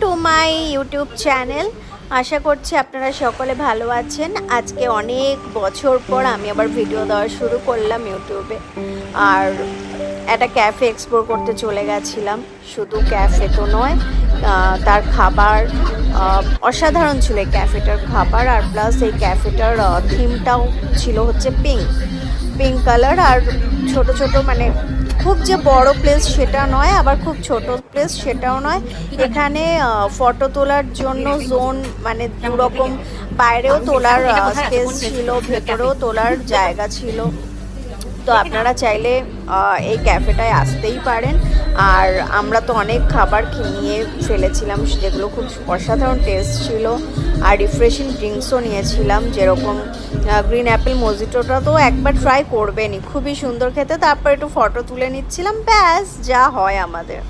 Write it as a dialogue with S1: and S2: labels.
S1: Two my YouTube channel. আশা করছি আপনারা সকলে ভালো আছেন। আজকে অনেক বছর পর আমি আবার ভিডিও দেওয়া শুরু করলাম ইউটিউবে। আর একটা ক্যাফে এক্সপ্লোর করতে চলে গেছিলাম। শুধু ক্যাফে তো নয়, তার খাবার অসাধারণ ছিল। এই ক্যাফেটার খাবার আর প্লাস এই ক্যাফেটার থিমটাও ছিল হচ্ছে পিঙ্ক কালার। আর ছোট ছোট মানে খুব যে বড় প্লেস সেটা নয়, আবার খুব ছোট প্লেস সেটাও নয়। এখানে ফটো তোলার জন্য জোন মানে দুরকম, বাইরেও তোলার স্পেস ছিল, ভেতরেও তোলার জায়গা ছিল। তো আপনারা চাইলে এই ক্যাফেটায় আসতেই পারেন। আর আমরা তো অনেক খাবার নিয়ে ফেলেছিলাম যেগুলো খুব অসাধারণ টেস্ট ছিল। আর রিফ্রেশিং ড্রিঙ্কসও নিয়েছিলাম, যেরকম গ্রিন অ্যাপেল মজিটোটা তো একবার ট্রাই করবেনই, খুবই সুন্দর খেতে। তারপর একটু ফটো তুলে নিচ্ছিলাম, ব্যাস যা হয় আমাদের।